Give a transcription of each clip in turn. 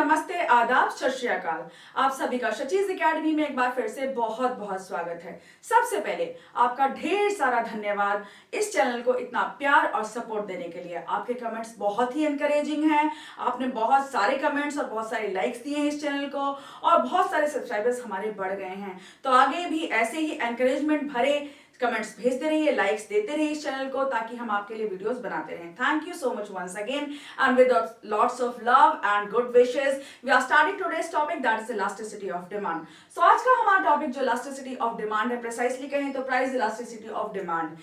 नमस्ते, आदाब, सत श्री अकाल। आप सभी का शचीज एकेडमी में एक बार फिर से बहुत बहुत स्वागत है। सबसे पहले आपका ढेर सारा धन्यवाद इस चैनल को इतना प्यार और सपोर्ट देने के लिए। आपके कमेंट्स बहुत ही एनकरेजिंग हैं। आपने बहुत सारे कमेंट्स और बहुत सारे लाइक्स दिए हैं इस चैनल को और बहुत सारे सब्सक्राइबर्स हमारे बढ़ गए हैं। तो आगे भी ऐसे ही एनकरेजमेंट भरे कमेंट्स भेजते रहिए, लाइक्स देते रहिए इस चैनल को, ताकि हम आपके लिए वीडियोस बनाते रहें। Thank you so much once again and with lots of love and good wishes we are starting today's topic, that is elasticity of demand. So आज का हमारा टॉपिक जो इलास्टिसिटी ऑफ डिमांड है, प्रिसाइसली कहें तो price elasticity of demand.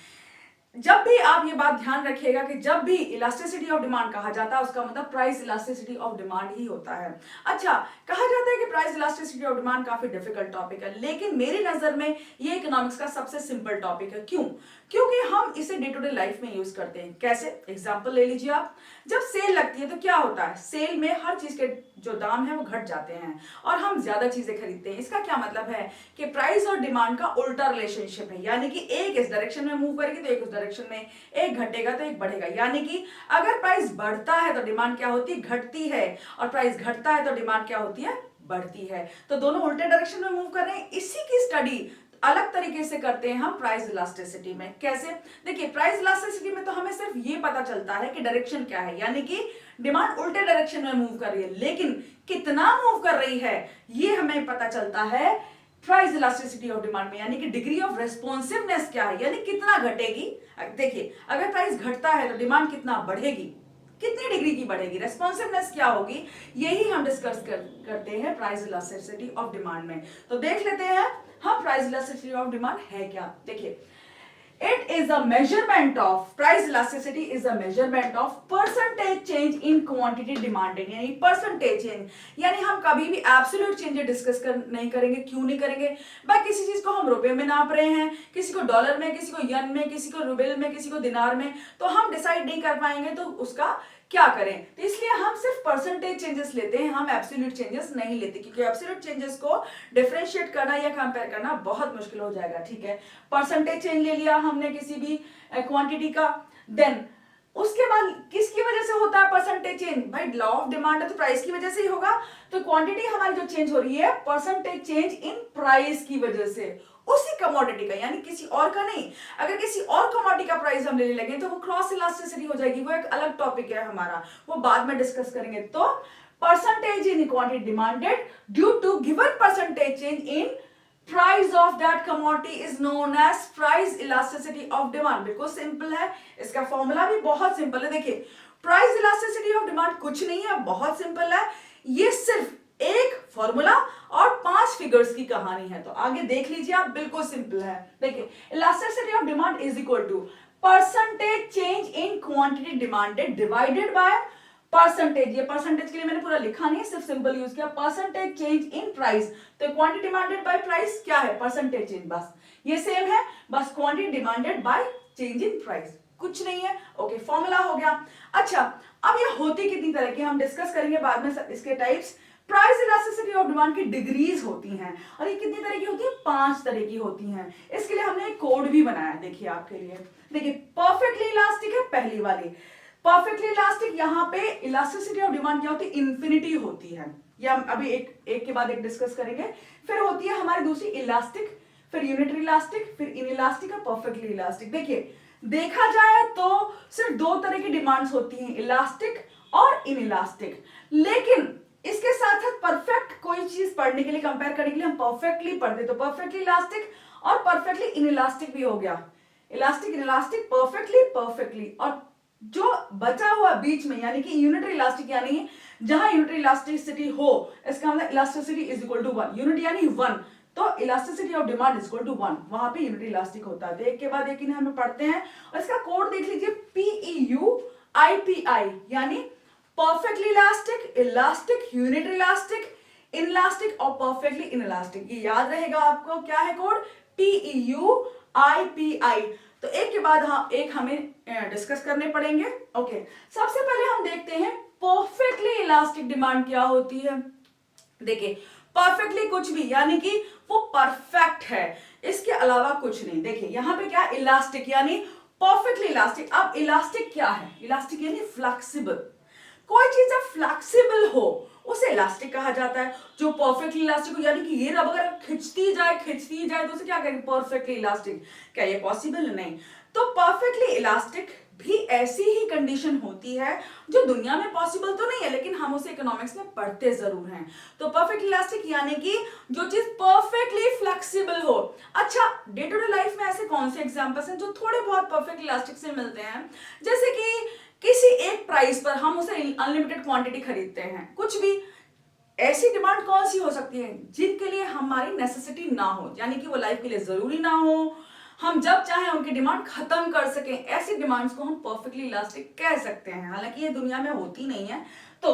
जब भी आप ये बात ध्यान रखिएगा कि जब भी इलास्टिसिटी ऑफ डिमांड कहा जाता है उसका मतलब प्राइस इलास्टिसिटी ऑफ डिमांड ही होता है। अच्छा, कहा जाता है कि प्राइस इलास्टिसिटी ऑफ डिमांड काफी डिफिकल्ट टॉपिक है, लेकिन मेरी नजर में ये इकोनॉमिक्स का सबसे सिंपल टॉपिक है। क्यों? क्योंकि हम इसे डे टू डे लाइफ में यूज करते हैं। कैसे? एग्जाम्पल ले लीजिए आप। जब सेल लगती है तो क्या होता है? सेल में हर चीज के जो दाम है वो घट जाते हैं और हम ज्यादा चीजें खरीदते हैं। इसका क्या मतलब है कि प्राइस और डिमांड का उल्टा रिलेशनशिप है, यानी कि एक इस डायरेक्शन में मूव करेगी तो एक उस डायरेक्शन में, एक घटेगा तो एक बढ़ेगा। यानी कि अगर प्राइस बढ़ता है तो डिमांड क्या होती है? घटती है, और प्राइस घटता है तो डिमांड क्या होती है? बढ़ती है। तो दोनों उल्टे डायरेक्शन में मूव कर रहे हैं। इसी की स्टडी अलग तरीके से करते हैं हम प्राइस इलास्टिसिटी में। कैसे? देखिए, प्राइस इलास्टिसिटी में तो हमें सिर्फ ये पता चलता है कि डायरेक्शन क्या है, यानी कि डिमांड उल्टे डायरेक्शन में मूव कर रही है, लेकिन कितना मूव कर रही है ये हमें पता चलता है प्राइस इलास्टिसिटी ऑफ डिमांड में, यानी कि डिग्री ऑफ रेस्पॉन्सिवनेस क्या है, यानी कितना घटेगी। देखिए, अगर प्राइस घटता है तो डिमांड कितना बढ़ेगी, कितनी डिग्री की बढ़ेगी, रेस्पॉन्सिवनेस क्या होगी, यही हम डिस्कस करते हैं प्राइस इलास्टिसिटी ऑफ डिमांड में। तो देख लेते हैं हम प्राइस इलास्टिसिटी ऑफ डिमांड है क्या। देखिए, it is a measurement of price elasticity is a measurement of percentage change in quantity demanded, यानी percentage change, यानी हम कभी भी एब्सोल्यूट चेंजेस डिस्कस नहीं करेंगे। क्यों नहीं करेंगे? भाई, किसी चीज को हम रुपए में नाप रहे हैं, किसी को डॉलर में, किसी को यन में, किसी को रूबल में, किसी को दिनार में, तो हम डिसाइड नहीं कर पाएंगे तो उसका क्या करें। तो इसलिए हम सिर्फ परसेंटेज चेंजेस लेते हैं, हम एब्सोल्यूट चेंजेस नहीं लेते, क्योंकि एब्सोल्यूट चेंजेस को डिफरेंशिएट करना या कंपेयर करना बहुत मुश्किल हो जाएगा। ठीक है, परसेंटेज चेंज ले लिया हमने किसी भी क्वांटिटी का, देन उसके बाद किसकी वजह से होता है परसेंटेज चेंज? भाई, लॉ ऑफ डिमांड है तो प्राइस की वजह से ही होगा। तो क्वांटिटी हमारी जो चेंज हो रही है परसेंटेज चेंज इन प्राइस की वजह से, उसी कमोडिटी का, यानी किसी और का नहीं। अगर किसी और कमोडिटी का प्राइस हम लेने लगे तो वो क्रॉस इलास्टिसिटी हो जाएगी, वो एक अलग टॉपिक है हमारा, वो बाद में डिस्कस करेंगे। तो percentage in quantity demanded due to given percentage change in price of that commodity is known as price elasticity of demand. बिल्कुल सिंपल है, इसका फॉर्मूला भी बहुत सिंपल है। देखिए, प्राइस इलास्टिसिटी ऑफ डिमांड कुछ नहीं है, बहुत सिंपल है। ये सिर्फ एक फॉर्मूला और 5 फिगर्स की कहानी है। तो आगे देख लीजिए आप, बिल्कुल सिंपल है। देखिए, elasticity of demand is equal to percentage change in quantity demanded divided by percentage. ये परसेंटेज के लिए मैंने पूरा लिखा नहीं, सिर्फ सिंपल यूज किया, परसेंटेज चेंज इन प्राइस। तो क्वांटिटी डिमांडेड बाय प्राइस क्या है? Percentage change. बस ये सेम है, बस quantity demanded by change in price, कुछ नहीं है। ओके, फॉर्मूला हो गया। अच्छा, अब ये होती कितनी तरह की हम डिस्कस करेंगे बाद में इसके types. Price elasticity of demand की डिग्रीज होती हैं, और ये कितनी तरह की होती है? 5 तरह की होती हैं। इसके लिए हमने एक कोड भी बनाया, देखिए आपके लिए। देखिए, परफेक्टली इलास्टिक है पहली वाली। परफेक्टली इलास्टिक, यहाँ पे इलास्टिसिटी ऑफ डिमांड क्या होती है? इन्फिनिटी होती है। ये हम अभी एक के बाद एक डिस्कस करेंगे। फिर होती है हमारी दूसरी इलास्टिक, फिर यूनिटरी इलास्टिक, फिर इनइलास्टिक और परफेक्टली इलास्टिक। देखिए, देखा जाए तो सिर्फ 2 तरह की डिमांड्स होती हैं, इलास्टिक और इनइलास्टिक। लेकिन इसके साथ साथ परफेक्ट कोई चीज पढ़ने के लिए, कंपेयर करने के लिए हम परफेक्टली पढ़ते, तो परफेक्टली इलास्टिक और परफेक्टली इनइलास्टिक भी हो गया। इलास्टिक, इनइलास्टिक, परफेक्टली, और जो बचा हुआ बीच में, यानी कि यूनिटरी इलास्टिक, यानी जहां यूनिटरी इलास्टिसिटी हो, इसका मतलब elasticity is equal to 1, unit यानी 1, तो elasticity of demand is equal to 1, वहां पे यूनिटरी इलास्टिक होता है। तो एक के बाद एक इन्हें हमें पढ़ते हैं, और इसका कोड देख लीजिए, PEUIPI, यानी perfectly elastic, elastic, unitary elastic, inelastic और परफेक्टली इनइलास्टिक। ये याद रहेगा आपको, क्या है कोड? PEUIPI। तो एक के बाद एक हमें डिस्कस करने पड़ेंगे। ओके, सबसे पहले हम देखते हैं परफेक्टली इलास्टिक डिमांड क्या होती है। देखिए, परफेक्टली कुछ भी, यानी कि वो परफेक्ट है, इसके अलावा कुछ नहीं। देखिए, यहां पे क्या? इलास्टिक, यानी परफेक्टली इलास्टिक। अब इलास्टिक क्या है? इलास्टिक यानी फ्लेक्सिबल। कोई चीज जब फ्लेक्सिबल हो उसे इलास्टिक कहा जाता है, जो परफेक्टली इलास्टिक हो, यानी कि ये रबर अगर खिंचती जाए तो उसे क्या कहेंगे, परफेक्टली इलास्टिक। क्या ये पॉसिबल? नहीं। तो परफेक्टली इलास्टिक भी ऐसी ही कंडीशन होती है जो दुनिया में पॉसिबल तो नहीं है, लेकिन हम उसे इकोनॉमिक्स में पढ़ते जरूर हैं। तो परफेक्टली इलास्टिक यानी कि जो चीज परफेक्टली फ्लेक्सिबल हो। अच्छा, डे टू डे लाइफ में ऐसे कौन से एग्जांपल्स हैं जो थोड़े बहुत परफेक्ट इलास्टिक से मिलते हैं? जैसे कि किसी एक प्राइस पर हम उसे अनलिमिटेड क्वांटिटी खरीदते हैं, कुछ भी। ऐसी डिमांड कौन सी हो सकती है जिनके लिए हमारी नेसेसिटी ना हो, यानी कि वो लाइफ के लिए जरूरी ना हो, हम जब चाहें उनकी डिमांड खत्म कर सकें, ऐसी डिमांड्स को हम परफेक्टली इलास्टिक कह सकते हैं। हालांकि ये दुनिया में होती नहीं है। तो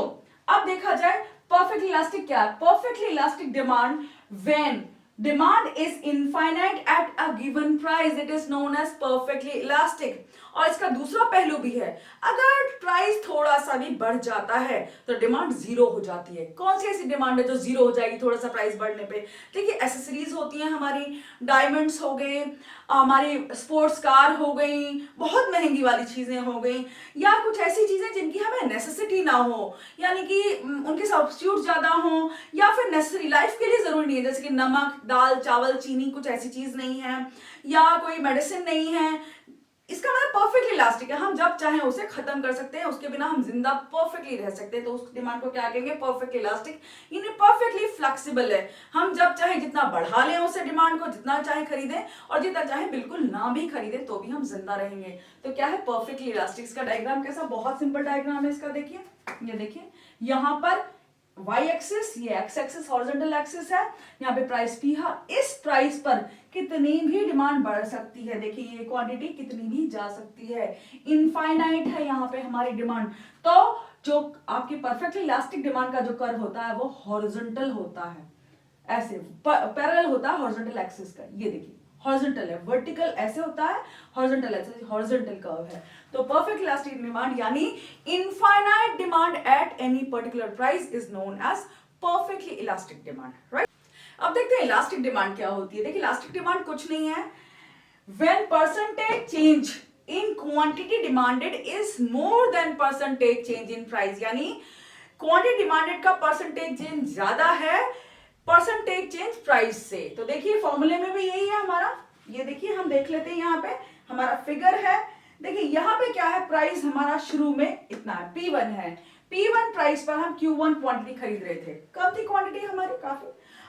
अब देखा जाए परफेक्टली इलास्टिक क्या है। Perfectly elastic demand, when demand is infinite at a given price, it is known as perfectly elastic. और इसका दूसरा पहलू भी है, अगर प्राइस थोड़ा सा भी बढ़ जाता है तो डिमांड जीरो हो जाती है। कौन सी ऐसी डिमांड है जो जीरो हो जाएगी थोड़ा सा प्राइस बढ़ने पे? देखिए, एसेसरीज होती हैं हमारी, डायमंड्स हो गए, हमारी स्पोर्ट्स कार हो गई, बहुत महंगी वाली चीजें हो गई, या कुछ ऐसी चीजें जिनकी हमें नेसेसिटी ना हो, यानी कि उनके सब्स्टिट्यूट ज्यादा हो, या फिर नेसेसरी लाइफ के लिए जरूरी नहीं है, जैसे कि नमक, दाल, चावल, चीनी, कुछ ऐसी चीज नहीं है, या कोई मेडिसिन नहीं है। इसका मतलब परफेक्टली इलास्टिक है, हम जब चाहें उसे खत्म कर सकते हैं, उसके बिना हम जिंदा परफेक्टली रह सकते हैं। तो उस डिमांड को क्या कहेंगे, परफेक्टली इलास्टिक, यानी परफेक्टली फ्लेक्सिबल है। हम जब चाहे जितना बढ़ा लें उसे डिमांड को, जितना चाहे खरीदें, और जितना चाहे बिल्कुल ना भी खरीदें तो भी हम जिंदा रहेंगे। तो क्या है परफेक्टली इलास्टिक? इसका डायग्राम कैसा, बहुत सिंपल डायग्राम है इसका। देखिए, ये देखिए, यहाँ पर y एक्सिस, ये x एक्सिस हॉरिजॉन्टल एक्सिस है, यहाँ पे प्राइस पी है। इस प्राइस पर कितनी भी डिमांड बढ़ सकती है, देखिए ये क्वांटिटी कितनी भी जा सकती है, इनफाइनाइट है यहाँ पे हमारी डिमांड। तो जो आपकी परफेक्टली इलास्टिक डिमांड का जो कर्व होता है वो हॉरिजॉन्टल होता है, ऐसे पैरेलल होता है हॉरिजॉन्टल एक्सिस का। ये देखिए हॉरिजॉन्टल है, वर्टिकल ऐसे होता है, हॉरिजॉन्टल ऐसे, हॉरिजॉन्टल कर्व है। तो परफेक्ट इलास्टिक डिमांड यानी infinite demand at any particular price is known as perfectly elastic demand, right. अब देखते हैं इलास्टिक डिमांड क्या होती है। देखिए, इलास्टिक डिमांड कुछ नहीं है, when percentage change in quantity demanded is more than percentage change in price, यानी क्वांटिटी डिमांडेड का परसेंटेज चेंज ज्यादा है परसेंटेज चेंज प्राइस से। तो देखिए फॉर्मूले में भी यही है हमारा, ये देखिए हम देख लेते हैं, यहाँ पे हमारा फिगर है। देखिए यहाँ पे क्या है, प्राइस हमारा शुरू में इतना है, P1 है। P1 प्राइस पर हम Q1 क्वांटिटी खरीद रहे थे, कम थी क्वांटिटी हमारी काफी।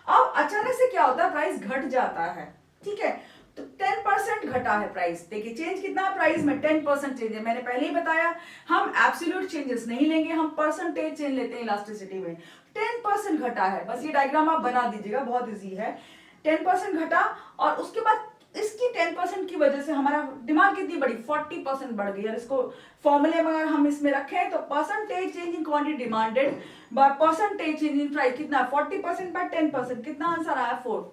अब अचानक से क्या होता है, प्राइस घट जाता है, ठीक है। तो 10% घटा है प्राइस। देखिए चेंज कितना है प्राइस में, 10% चेंज है। मैंने पहले ही बताया हम एब्सोल्यूट चेंजेस नहीं लेंगे, हम परसेंटेज चेंज लेते हैं इलास्टिसिटी में। 10% घटा है, बस ये डायग्राम आप बना दीजिएगा, बहुत इजी है। 10% घटा, और उसके बाद इसकी 10% की वजह से हमारा डिमांड कितनी बढ़ी, 40% बढ़ गई। और इसको फॉर्मूले में अगर हम इसमें रखें तो percentage change in quantity demanded by percentage change in price कितना, 40% बाय 10%, कितना आंसर आया 4।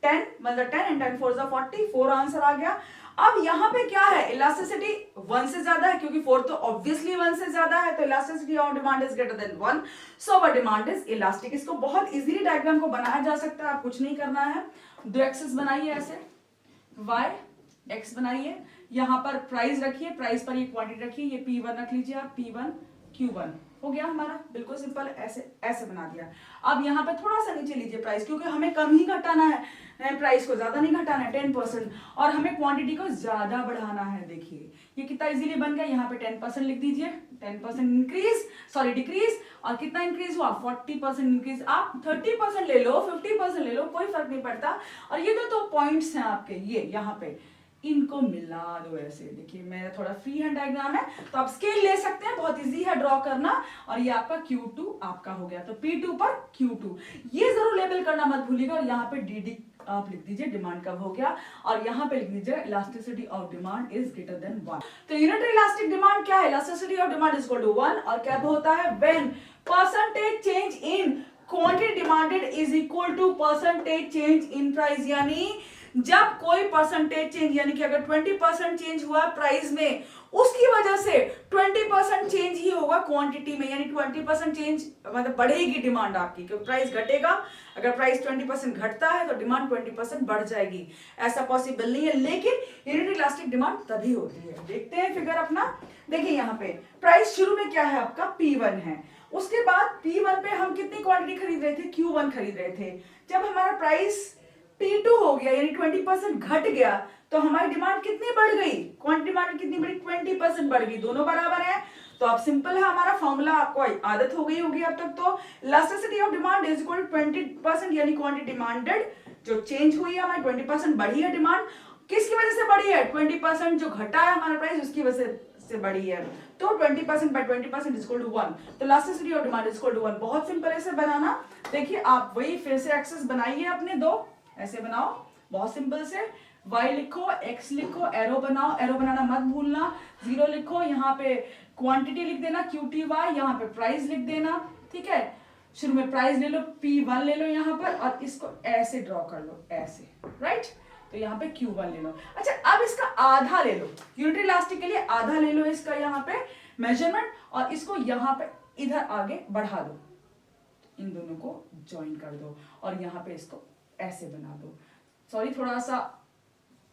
10 मतलब 10 and 10 4 is 40, 4 आंसर आ गया। अब यहाँ पे क्या है, इलास्टिसिटी 1 से ज्यादा है, क्योंकि 4 तो ऑब्वियसली 1 से ज्यादा है, तो elasticity of demand is greater than 1, so our demand is elastic. इसको बहुत इजीली डायग्राम को बनाया जा सकता है, आप कुछ नहीं करना है, दो एक्सिस बनाइए ऐसे, y x बनाइए, यहाँ पर प्राइस रखिए, प्राइस पर ये क्वांटिटी रखिए, ये P1 रख लीजिए आप, P1 Q1 हो गया हमारा, बिल्कुल सिंपल, ऐसे ऐसे बना दिया। अब यहाँ पे थोड़ा सा नीचे लीजिए प्राइस, क्योंकि हमें कम ही घटाना है, प्राइस को ज्यादा नहीं घटाना है, 10%, और हमें क्वांटिटी को ज्यादा बढ़ाना है। देखिए ये कितना इजीली बन गया, यहाँ पे 10% लिख दीजिए, 10% इंक्रीज, सॉरी डिक्रीज, और कितना इंक्रीज हुआ, 40% इंक्रीज। आप 30% ले लो, 50% ले लो, कोई फर्क नहीं पड़ता। और ये तो पॉइंट्स हैं आपके, ये यहाँ पे इनको मिला दो ऐसे। देखिए मेरा थोड़ा फ्री हैंड डायग्राम है, तो आप स्केल ले सकते हैं, बहुत इजी है ड्रॉ करना। और ये आपका Q2 आपका हो गया, तो P2 पर Q2, ये जरूर लेबल करना मत भूलिएगा। और यहाँ पे DD आप लिख दीजिए, डिमांड कब हो गया, और यहाँ पे लिख दीजिए elasticity of demand is greater than 1। तो यूनिटरी इलास्टिक डिमांड क्या है, elasticity of demand is equal to 1, और कब होता है, when percentage change in quantity demanded is equal to percentage change in price, यानी जब कोई परसेंटेज चेंज, यानी कि अगर 20% चेंज हुआ प्राइस में, उसकी वजह से 20% चेंज ही होगा क्वांटिटी में, यानी 20% चेंज मतलब बढ़ेगी डिमांड आपकी, क्योंकि प्राइस घटेगा। अगर प्राइस 20% घटता है तो डिमांड 20% बढ़ जाएगी, ऐसा पॉसिबल नहीं है। लेकिन यूनिट इलास्टिक डिमांड तभी होती है। देखते हैं फिगर अपना, देखिए यहाँ पे प्राइस शुरू में क्या है आपका, P1 है, उसके बाद P1 पे हम कितनी क्वांटिटी क्वांटिटी खरीद रहे थे, Q1 खरीद रहे थे, जब हमारा प्राइस P2 हो गया यानी 20% घट गया, तो हमारी डिमांड कितनी बढ़ गई, क्वांटिटी डिमांड कितनी बढ़ी, 20% बढ़ गई, दोनों बराबर है। तो अब सिंपल है हमारा फॉर्मूला, आपको आदत हो गई होगी अब तक। तो elasticity of demand is equal to 20% यानी क्वांटिटी डिमांडेड जो चेंज हुई है हमारी 20% बढ़ी है डिमांड, किसकी वजह से बढ़ी है, 20% जो घटा है हमारा प्राइस उसकी वजह से बढ़ी है। तो 20% by 20% इज इक्वल टू 1। तो elasticity of demand is equal to 1। बहुत सिंपल है इसे बनाना। देखिए आप वही फिर से एक्सेस बनाइए अपने दो, ऐसे बनाओ बहुत सिंपल से, y लिखो, x लिखो, एरो बनाओ, एरो बनाना मत भूलना, 0 लिखो, यहाँ पे क्वांटिटी लिख देना QTY, यहाँ पे प्राइस लिख देना, ठीक है। शुरू में प्राइस ले लो, P1 ले लो यहाँ पर, और इसको ऐसे ड्रॉ कर लो, ऐसे, राइट। तो यहाँ पे Q1 ले लो। अच्छा अब इसका आधा ले लो, यूनिटरी इलास्टिक के लिए आधा ले लो इसका यहाँ पे मेजरमेंट, और इसको यहाँ पे इधर आगे बढ़ा दो, इन दोनों को ज्वाइन कर दो, और यहाँ पे इसको ऐसे बना दो। सॉरी थोड़ा सा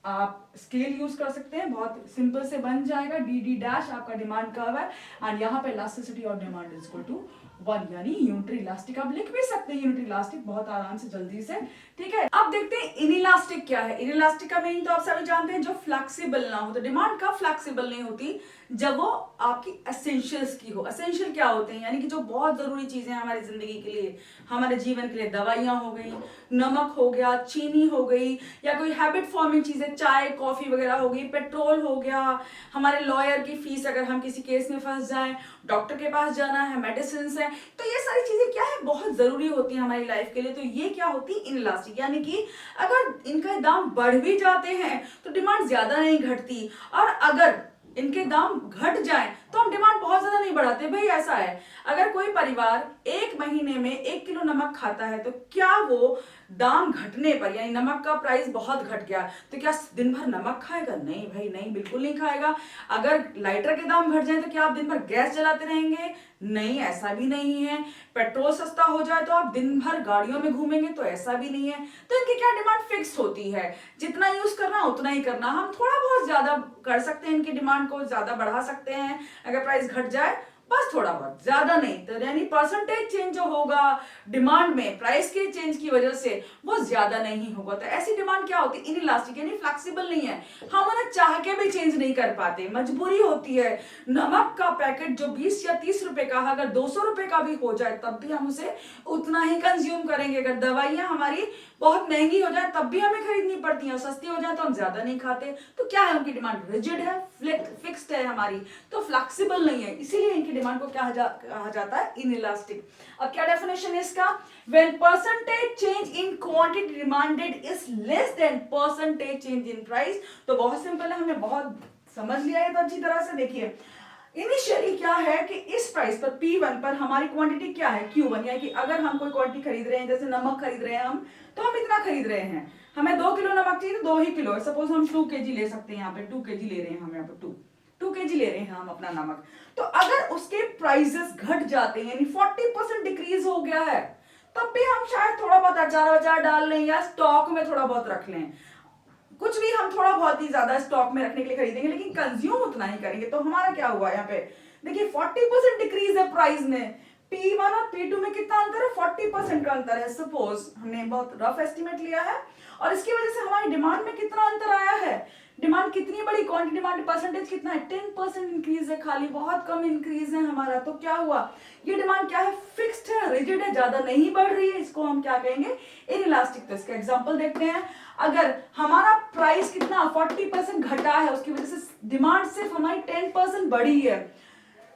आप स्केल यूज कर सकते हैं, बहुत सिंपल से बन जाएगा। dd डैश आपका डिमांड कर्व है, एंड यहाँ पे elasticity of demand is equal to 1 यानी यूनिटरी इलास्टिक। आप लिख भी सकते हैं यूनिटरी इलास्टिक बहुत आराम से जल्दी से, ठीक है। अब देखते हैं इनइलास्टिक क्या है। इनइलास्टिक का मीनिंग तो आप सभी जानते हैं, जो फ्लेक्सिबल ना हो। तो डिमांड कब फ्लेक्सिबल नहीं होती, जब वो आपकी एसेंशियल्स की हो। एसेंशियल क्या होते हैं, यानी कि जो बहुत जरूरी चीजें हैं हमारी जिंदगी के लिए, हमारे जीवन के लिए, दवाइयां हो गई, नमक हो गया, चीनी हो गई, या कोई हैबिट फॉर्मिंग चीजें, चाय कॉफी वगैरह हो गई, पेट्रोल हो गया, हमारे लॉयर की फीस अगर हम किसी केस में फंस जाएं, डॉक्टर के पास जाना है, मेडिसिन है, तो ये सारी चीजें क्या है, बहुत जरूरी होती है हमारी लाइफ के लिए। तो ये क्या होती है, इनइलास्टिक, यानी कि अगर इनका दाम बढ़ भी जाते हैं तो डिमांड ज्यादा नहीं घटती, और अगर इनके दाम घट जाएं तो हम डिमांड बहुत ज्यादा नहीं बढ़ाते। भाई ऐसा है, अगर कोई परिवार एक महीने में 1 किलो नमक खाता है, तो क्या वो दाम घटने पर, यानी नमक का प्राइस बहुत घट गया, तो क्या दिन भर नमक खाएगा? नहीं भाई नहीं, बिल्कुल नहीं खाएगा। अगर लाइटर के दाम घट जाए तो क्या आप दिन भर गैस जलाते रहेंगे? नहीं, ऐसा भी नहीं है। पेट्रोल सस्ता हो जाए तो आप दिन भर गाड़ियों में घूमेंगे? तो ऐसा भी नहीं है। तो इनकी क्या डिमांड फिक्स होती है, जितना यूज करना उतना ही करना। हम थोड़ा बहुत ज्यादा कर सकते हैं, इनकी डिमांड को ज्यादा बढ़ा सकते हैं अगर प्राइस घट जाए, बस थोड़ा बहुत, ज्यादा नहीं। तो यानी परसेंटेज चेंज जो होगा डिमांड में प्राइस के चेंज की वजह से, वो ज्यादा नहीं होगा। तो ऐसी डिमांड क्या होती है, इनइलास्टिक, यानी फ्लेक्सिबल नहीं है। हम उन्हें चाह के भी चेंज नहीं कर पाते, मजबूरी होती है। नमक का पैकेट जो 20 या 30 रुपए का, अगर 200 रुपए का भी हो जाए तब भी हम उसे उतना ही कंज्यूम करेंगे। अगर दवाइयां हमारी बहुत महंगी हो जाए तब भी हमें खरीदनी पड़ती है, सस्ती हो जाए तो हम ज्यादा नहीं खाते। तो क्या है, उनकी डिमांड रिजिड है, फिक्स्ड है हमारी, तो फ्लेक्सिबल नहीं है, इसीलिए इनकी डिमांड को क्या कहा जाता है, इनइलास्टिक। अब क्या डेफिनेशन है इसका, when percentage change in quantity demanded is less than percentage change in price. तो बहुत सिंपल है, हमने बहुत समझ लिया है तो अच्छी तरह से। देखिए इनिशियली क्या है कि इस प्राइस पर P1 पर हमारी क्वांटिटी क्या है, Q1, यानी कि अगर हम कोई क्वांटिटी खरीद रहे हैं, जैसे नमक खरीद रहे हैं हम, तो हम इतना खरीद रहे हैं, हमें 2 किलो नमक चाहिए तो 2 ही किलो, सपोज हम 2 kg ले सकते हैं, यहाँ पे 2 kg ले रहे हैं हम, यहाँ पे 2 kg ले रहे हैं हम अपना नमक। तो अगर उसके प्राइसेस घट जाते हैं, यानी 40% डिक्रीज हो गया है, तब भी हम शायद थोड़ा बहुत अचार डाल लें या स्टॉक में थोड़ा बहुत रख लें, कुछ भी हम थोड़ा बहुत ही ज्यादा स्टॉक में रखने के लिए खरीदेंगे, लेकिन कंज्यूम उतना ही करेंगे। तो हमारा क्या हुआ यहाँ पे, देखिए 40% डिक्रीज है प्राइस में, P1 और P2 में कितना अंतर है, 40% का अंतर है। सपोज हमने बहुत रफ एस्टिमेट लिया है, और इसकी वजह से हमारी डिमांड में कितना अंतर आया है, डिमांड कितनी बड़ी, क्वांटिटी डिमांड परसेंटेज कितना है, 10% इंक्रीज है खाली, बहुत कम इंक्रीज है हमारा। तो क्या हुआ, ये डिमांड क्या है, फिक्स्ड है, रिजिड है, ज्यादा नहीं बढ़ रही है, इसको हम क्या कहेंगे, इनइलास्टिक। तो इसका एग्जांपल देखते हैं, अगर हमारा प्राइस कितना 40% घटा है, उसकी वजह से डिमांड सिर्फ हमारी 10% बढ़ी है,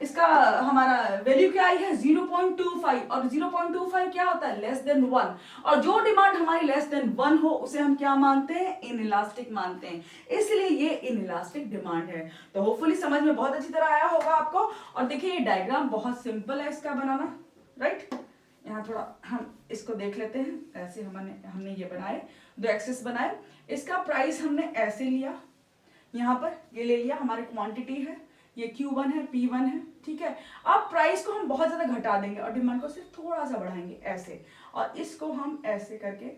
इसका हमारा वैल्यू क्या आई है 0.25, और 0.25 क्या होता है, लेस देन 1, और जो डिमांड हमारी लेस देन 1 हो उसे हम क्या मानते हैं, इनइलास्टिक मानते हैं, इसलिए ये इनइलास्टिक डिमांड है। तो होपफुली समझ में बहुत अच्छी तरह आया होगा आपको। और देखिए ये डायग्राम बहुत सिंपल है इसका बनाना, राइट। यहाँ थोड़ा हम इसको देख लेते हैं, ऐसे हमने ये बनाए, 2 एक्सेस बनाए, इसका प्राइस हमने ऐसे लिया, यहाँ पर ये ले लिया, हमारी क्वांटिटी है, ये Q1 है, P1 है, ठीक है। अब प्राइस को हम बहुत ज्यादा घटा देंगे और डिमांड को सिर्फ थोड़ा सा बढ़ाएंगे ऐसे, और इसको हम ऐसे करके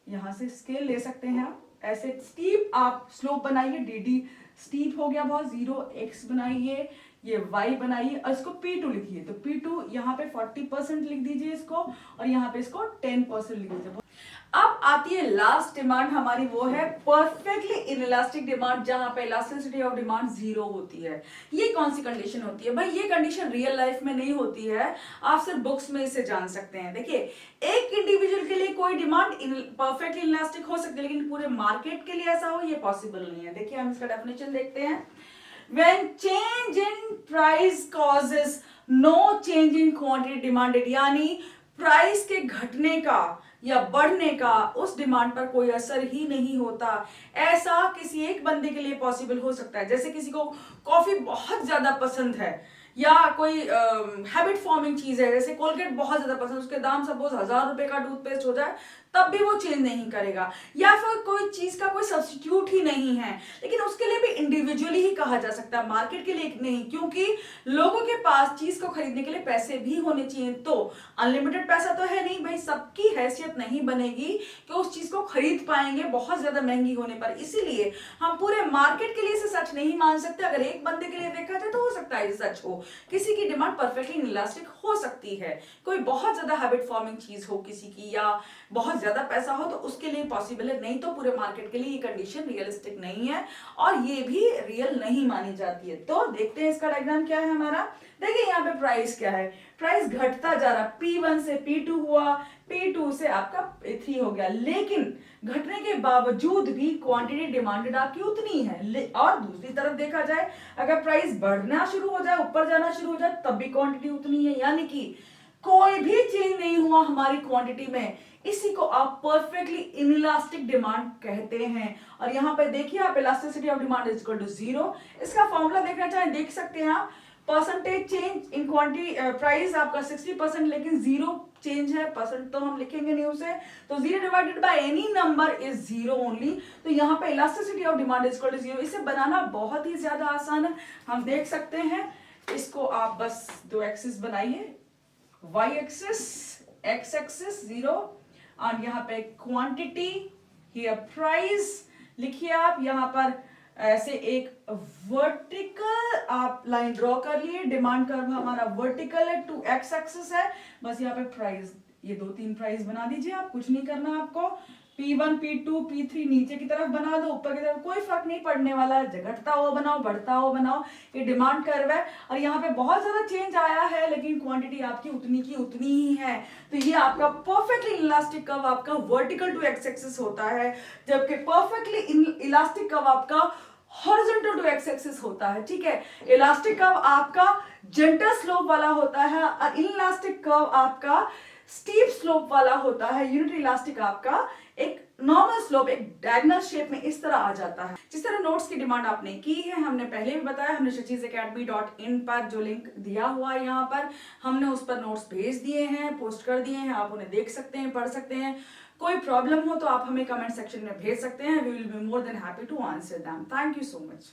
यहाँ से स्केल ले सकते हैं आप, ऐसे स्टीप आप स्लोप बनाइए, dd स्टीप हो गया बहुत, 0x बनाइए, ये y बनाइए और इसको P2 लिखिए। तो P2 यहाँ पे 40% लिख दीजिए इसको, और यहाँ पे इसको 10% लिख दीजिए। अब आती है लास्ट डिमांड हमारी, वो है परफेक्टली इनइलास्टिक डिमांड, जहां पे इलास्टिसिटी ऑफ डिमांड 0 होती है। ये कौन सी कंडीशन होती है भाई? ये कंडीशन रियल लाइफ में नहीं होती है, आप सिर्फ बुक्स में इसे जान सकते हैं। देखिए, एक इंडिविजुअल के लिए कोई डिमांड परफेक्टली इनइलास्टिक हो सकती है, लेकिन पूरे मार्केट के लिए ऐसा हो ये पॉसिबल नहीं है। देखिए, हम इसका डेफिनेशन देखते हैं। When change in price causes no change in quantity demanded, यानी प्राइस के घटने का या बढ़ने का उस डिमांड पर कोई असर ही नहीं होता। ऐसा किसी एक बंदे के लिए पॉसिबल हो सकता है, जैसे किसी को कॉफी बहुत ज्यादा पसंद है, या कोई हैबिट फॉर्मिंग चीज है, जैसे कोलगेट बहुत ज्यादा पसंद, उसके दाम सपोज 1000 रुपए का टूथपेस्ट हो जाए तब भी वो चेंज नहीं करेगा। या फिर कोई चीज का कोई सब्स्टिट्यूट ही नहीं है, लेकिन उसके लिए भी इंडिविजुअली ही कहा जा सकता है, मार्केट के लिए नहीं, क्योंकि लोगों के पास चीज को खरीदने के लिए पैसे भी होने चाहिए। तो अनलिमिटेड पैसा तो है नहीं भाई, सबकी हैसियत नहीं बनेगी कि उस चीज को खरीद पाएंगे बहुत ज्यादा महंगी होने पर। इसीलिए हम पूरे मार्केट के लिए इसे सच नहीं मान सकते। अगर एक बंदे के लिए देखा जाए तो हो सकता है सच हो, किसी की डिमांड परफेक्टली इनइलास्टिक हो सकती है। कोई बहुत ज्यादा हैबिट फॉर्मिंग चीज हो किसी की, या बहुत ज्यादा पैसा हो, तो उसके लिए पॉसिबल है, नहीं तो पूरे मार्केट के लिए ये कंडीशन रियलिस्टिक नहीं है और ये भी रियल नहीं मानी जाती है। तो देखते हैं इसका डायग्राम क्या है हमारा। देखिए यहाँ पे प्राइस क्या है, प्राइस घटता जा रहा, P1 से P2 हुआ, P2 से आपका P3 हो गया, लेकिन घटने के बावजूद भी क्वांटिटी डिमांडेड आपकी उतनी है। और दूसरी तरफ देखा जाए, अगर प्राइस बढ़ना शुरू हो जाए, ऊपर जाना शुरू हो जाए, तब भी क्वांटिटी उतनी है, यानी कि कोई भी चेंज नहीं हुआ हमारी क्वांटिटी में। इसी को आप परफेक्टली इनइलास्टिक डिमांड कहते हैं। और यहाँ पे देखिए आप, elasticity of demand is equal to 0। इसका फॉर्मूला देखना चाहें देख सकते हैं आप। Percentage change in quantity price आपका 60%, लेकिन 0 चेंज है, परसेंट तो हम लिखेंगे नहीं उसे, तो 0 divided by any number is 0 only. तो यहाँ पे elasticity of demand is equal to 0। इसे बनाना बहुत ही ज्यादा आसान है, हम देख सकते हैं। इसको आप बस दो एक्सिस बनाइए, y एक्सिस, x एक्सिस 0, और यहाँ पे क्वांटिटी, हियर प्राइस लिखिए आप। यहाँ पर ऐसे एक वर्टिकल आप लाइन ड्रॉ कर लिए, डिमांड कर्व हमारा वर्टिकल है, टू x एक्सिस है, बस यहाँ पे प्राइस, ये 2-3 प्राइस बना दीजिए आप, कुछ नहीं करना आपको। P1, P2, P3 नीचे की तरफ बना दो, ऊपर की तरफ कोई फर्क नहीं पड़ने वाला है, घटता हुआ बनाओ बढ़ता हुआ बनाओ, ये डिमांड कर्व है। और यहाँ पे बहुत ज्यादा चेंज आया है, लेकिन क्वांटिटी आपकी उतनी की उतनी ही है। तो ये आपका परफेक्टली इलास्टिक कर्व आपका वर्टिकल टू x एक्सिस होता है, जबकि परफेक्टली इलास्टिक कर्व आपका हॉरिजॉन्टल टू x एक्सिस होता है। ठीक है, इलास्टिक कर्व आपका जेंटल स्लोप वाला होता है, और इनइलास्टिक कर्व आपका स्टीप स्लोप वाला होता है। यूनिट इलास्टिक आपका एक नॉर्मल स्लोप, एक डायगोनल शेप में इस तरह आ जाता है। जिस तरह नोट्स की डिमांड आपने की है, हमने पहले भी बताया, हमने shachizacademy.in पर जो लिंक दिया हुआ है, यहाँ पर हमने उस पर नोट्स भेज दिए हैं, पोस्ट कर दिए हैं, आप उन्हें देख सकते हैं, पढ़ सकते हैं। कोई प्रॉब्लम हो तो आप हमें कमेंट सेक्शन में भेज सकते हैं, we will be more than happy to answer them. Thank you so much.